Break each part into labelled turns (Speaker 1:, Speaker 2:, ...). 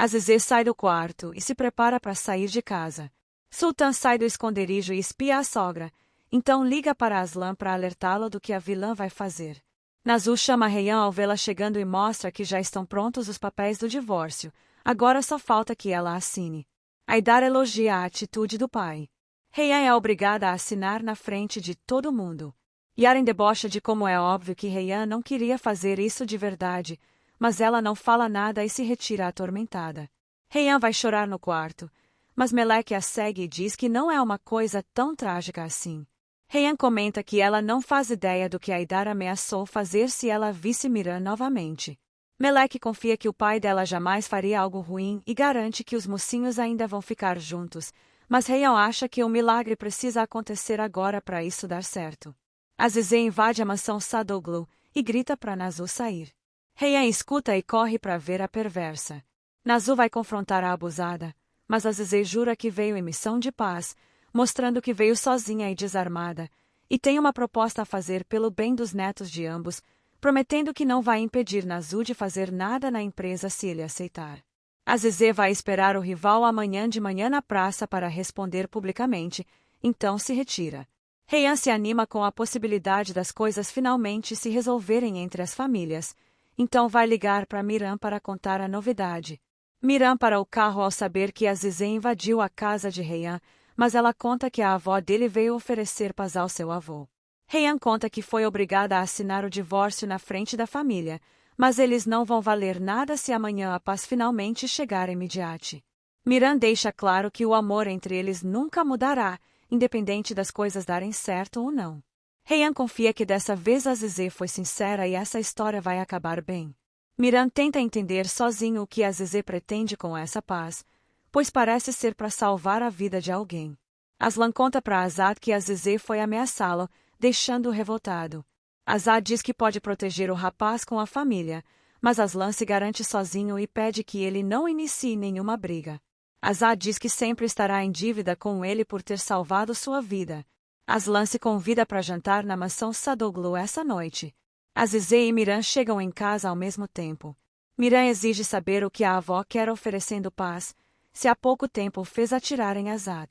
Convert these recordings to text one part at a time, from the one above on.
Speaker 1: Azizê sai do quarto e se prepara para sair de casa. Sultan sai do esconderijo e espia a sogra, então liga para Aslan para alertá-lo do que a vilã vai fazer. Nazul chama Rayhan ao vê-la chegando e mostra que já estão prontos os papéis do divórcio, agora só falta que ela assine. Haidar elogia a atitude do pai. Rayhan é obrigada a assinar na frente de todo mundo. Yaren debocha de como é óbvio que Rayhan não queria fazer isso de verdade, mas ela não fala nada e se retira atormentada. Rayhan vai chorar no quarto, mas Melek a segue e diz que não é uma coisa tão trágica assim. Rayhan comenta que ela não faz ideia do que Haidar ameaçou fazer se ela visse Miran novamente. Melek confia que o pai dela jamais faria algo ruim e garante que os mocinhos ainda vão ficar juntos, mas Rayhan acha que o milagre precisa acontecer agora para isso dar certo. Azizê invade a mansão Sadoglu e grita para Nazul sair. Rayhan escuta e corre para ver a perversa. Nazul vai confrontar a abusada, mas Azizê jura que veio em missão de paz, mostrando que veio sozinha e desarmada, e tem uma proposta a fazer pelo bem dos netos de ambos, prometendo que não vai impedir Nazul de fazer nada na empresa se ele aceitar. Azizê vai esperar o rival amanhã de manhã na praça para responder publicamente, então se retira. Rayhan se anima com a possibilidade das coisas finalmente se resolverem entre as famílias, então vai ligar para Miran para contar a novidade. Miran para o carro ao saber que Azizê invadiu a casa de Rayhan, mas ela conta que a avó dele veio oferecer paz ao seu avô. Rayhan conta que foi obrigada a assinar o divórcio na frente da família, mas eles não vão valer nada se amanhã a paz finalmente chegar em Midyat. Miran deixa claro que o amor entre eles nunca mudará, independente das coisas darem certo ou não. Rayhan confia que dessa vez Azizê foi sincera e essa história vai acabar bem. Miran tenta entender sozinho o que Azizê pretende com essa paz, pois parece ser para salvar a vida de alguém. Aslan conta para Azad que Azizê foi ameaçá-lo, deixando-o revoltado. Azad diz que pode proteger o rapaz com a família, mas Aslan se garante sozinho e pede que ele não inicie nenhuma briga. Azad diz que sempre estará em dívida com ele por ter salvado sua vida. Aslan se convida para jantar na mansão Sadoglu essa noite. Azizê e Miran chegam em casa ao mesmo tempo. Miran exige saber o que a avó quer oferecendo paz, se há pouco tempo fez atirar em Azad.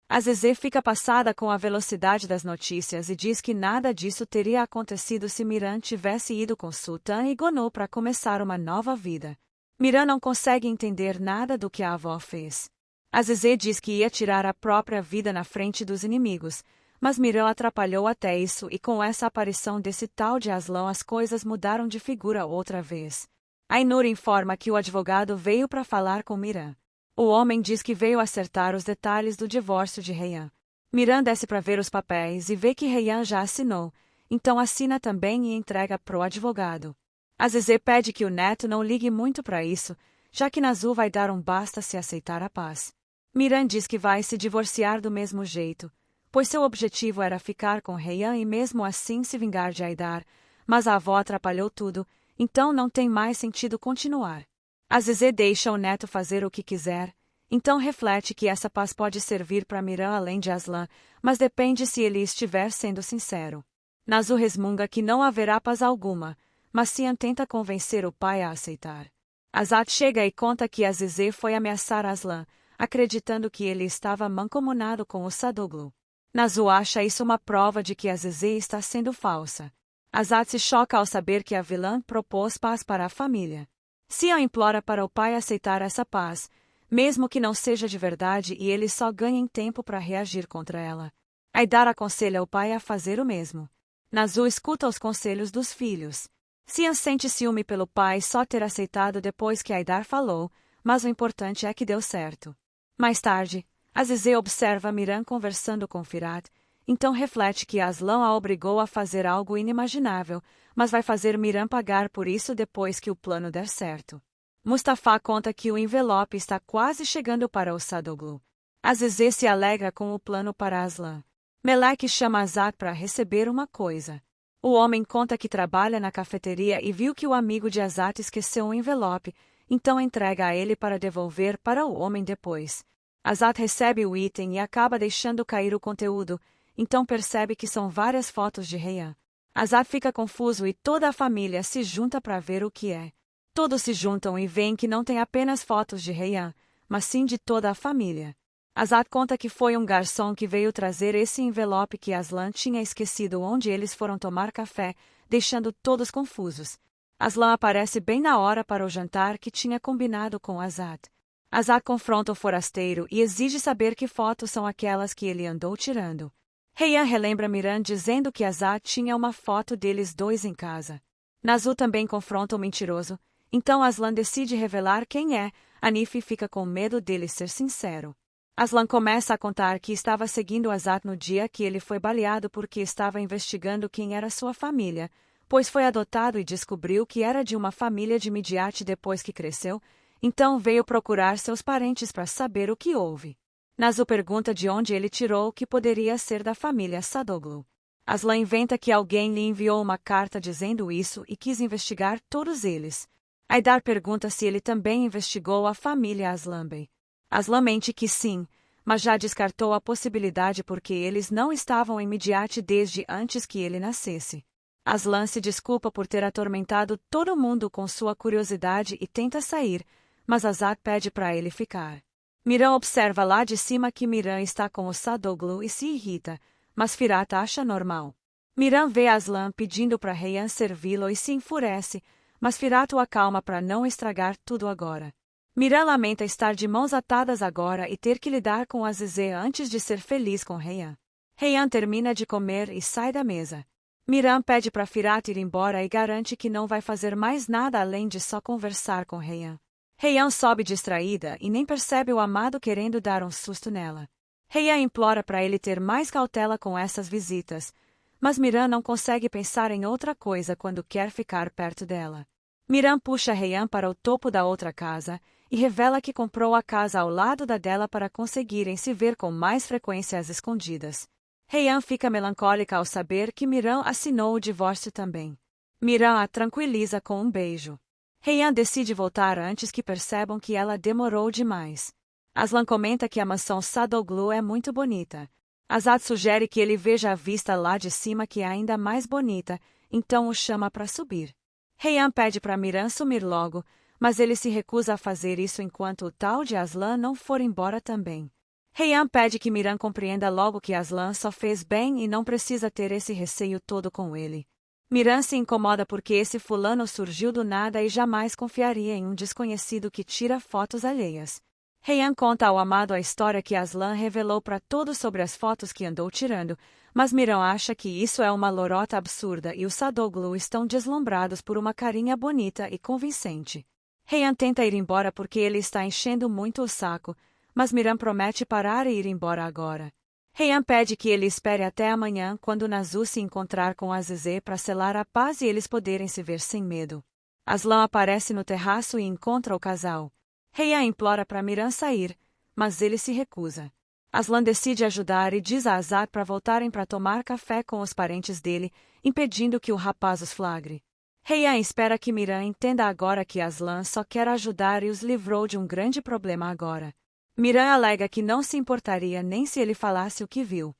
Speaker 1: Azizê fica passada com a velocidade das notícias e diz que nada disso teria acontecido se Miran tivesse ido com Sultan e Gonu para começar uma nova vida. Miran não consegue entender nada do que a avó fez. Azizê diz que ia tirar a própria vida na frente dos inimigos, mas Miran atrapalhou até isso e com essa aparição desse tal de Aslan as coisas mudaram de figura outra vez. Ainur informa que o advogado veio para falar com Miran. O homem diz que veio acertar os detalhes do divórcio de Rayhan. Miran desce para ver os papéis e vê que Rayhan já assinou, então assina também e entrega pro advogado. Azizê pede que o neto não ligue muito para isso, já que Nazul vai dar um basta se aceitar a paz. Miran diz que vai se divorciar do mesmo jeito, pois seu objetivo era ficar com Rayhan e mesmo assim se vingar de Haidar, mas a avó atrapalhou tudo, então não tem mais sentido continuar. Azizê deixa o neto fazer o que quiser, então reflete que essa paz pode servir para Miran além de Aslan, mas depende se ele estiver sendo sincero. Nazul resmunga que não haverá paz alguma, mas Sian tenta convencer o pai a aceitar. Azad chega e conta que Azizê foi ameaçar Aslan, acreditando que ele estava mancomunado com o Sadoglu. Nazul acha isso uma prova de que Azizê está sendo falsa. Azad se choca ao saber que a vilã propôs paz para a família. Sian implora para o pai aceitar essa paz, mesmo que não seja de verdade e eles só ganhem tempo para reagir contra ela. Haidar aconselha o pai a fazer o mesmo. Nazul escuta os conselhos dos filhos. Sian sente ciúme pelo pai só ter aceitado depois que Haidar falou, mas o importante é que deu certo. Mais tarde, Azizê observa Miran conversando com Firat, então reflete que Aslan a obrigou a fazer algo inimaginável, mas vai fazer Miran pagar por isso depois que o plano der certo. Mustafa conta que o envelope está quase chegando para o Sadoglu. Azizê se alegra com o plano para Aslan. Melek chama Azad para receber uma coisa. O homem conta que trabalha na cafeteria e viu que o amigo de Azad esqueceu um envelope, então entrega a ele para devolver para o homem depois. Azad recebe o item e acaba deixando cair o conteúdo, então percebe que são várias fotos de Rayhan. Azad fica confuso e toda a família se junta para ver o que é. Todos se juntam e veem que não tem apenas fotos de Heian, mas sim de toda a família. Azat conta que foi um garçom que veio trazer esse envelope que Aslan tinha esquecido onde eles foram tomar café, deixando todos confusos. Aslan aparece bem na hora para o jantar que tinha combinado com Azat. Azat confronta o forasteiro e exige saber que fotos são aquelas que ele andou tirando. Heian relembra Miran dizendo que Azat tinha uma foto deles dois em casa. Nazul também confronta o mentiroso, então Aslan decide revelar quem é. Anif fica com medo dele ser sincero. Aslan começa a contar que estava seguindo Azat no dia que ele foi baleado porque estava investigando quem era sua família, pois foi adotado e descobriu que era de uma família de Midyat depois que cresceu, então veio procurar seus parentes para saber o que houve. Nazul pergunta de onde ele tirou que poderia ser da família Sadoglu. Aslan inventa que alguém lhe enviou uma carta dizendo isso e quis investigar todos eles. Haidar pergunta se ele também investigou a família Aslanbey. Aslan mente que sim, mas já descartou a possibilidade porque eles não estavam em Midyat desde antes que ele nascesse. Aslan se desculpa por ter atormentado todo mundo com sua curiosidade e tenta sair, mas Azat pede para ele ficar. Miran observa lá de cima que Miran está com o Sadoglu e se irrita, mas Firat acha normal. Miran vê Aslan pedindo para Heian servi-lo e se enfurece, mas Firat o acalma para não estragar tudo agora. Miran lamenta estar de mãos atadas agora e ter que lidar com Azize antes de ser feliz com Heian. Heian termina de comer e sai da mesa. Miran pede para Firat ir embora e garante que não vai fazer mais nada além de só conversar com Heian. Heian sobe distraída e nem percebe o amado querendo dar um susto nela. Heian implora para ele ter mais cautela com essas visitas, mas Miran não consegue pensar em outra coisa quando quer ficar perto dela. Miran puxa Heian para o topo da outra casa e revela que comprou a casa ao lado da dela para conseguirem se ver com mais frequência às escondidas. Heian fica melancólica ao saber que Miran assinou o divórcio também. Miran a tranquiliza com um beijo. Heian decide voltar antes que percebam que ela demorou demais. Aslan comenta que a mansão Sadoglu é muito bonita. Azat sugere que ele veja a vista lá de cima que é ainda mais bonita, então o chama para subir. Heian pede para Miran sumir logo, mas ele se recusa a fazer isso enquanto o tal de Aslan não for embora também. Heian pede que Miran compreenda logo que Aslan só fez bem e não precisa ter esse receio todo com ele. Miran se incomoda porque esse fulano surgiu do nada e jamais confiaria em um desconhecido que tira fotos alheias. Heian conta ao amado a história que Aslan revelou para todos sobre as fotos que andou tirando, mas Miran acha que isso é uma lorota absurda e os Sadoglu estão deslumbrados por uma carinha bonita e convincente. Heian tenta ir embora porque ele está enchendo muito o saco, mas Miran promete parar e ir embora agora. Heian pede que ele espere até amanhã quando Nazul se encontrar com Azize para selar a paz e eles poderem se ver sem medo. Aslan aparece no terraço e encontra o casal. Heian implora para Miran sair, mas ele se recusa. Aslan decide ajudar e diz a Azat para voltarem para tomar café com os parentes dele, impedindo que o rapaz os flagre. Heian espera que Miran entenda agora que Aslan só quer ajudar e os livrou de um grande problema agora. Miran alega que não se importaria nem se ele falasse o que viu.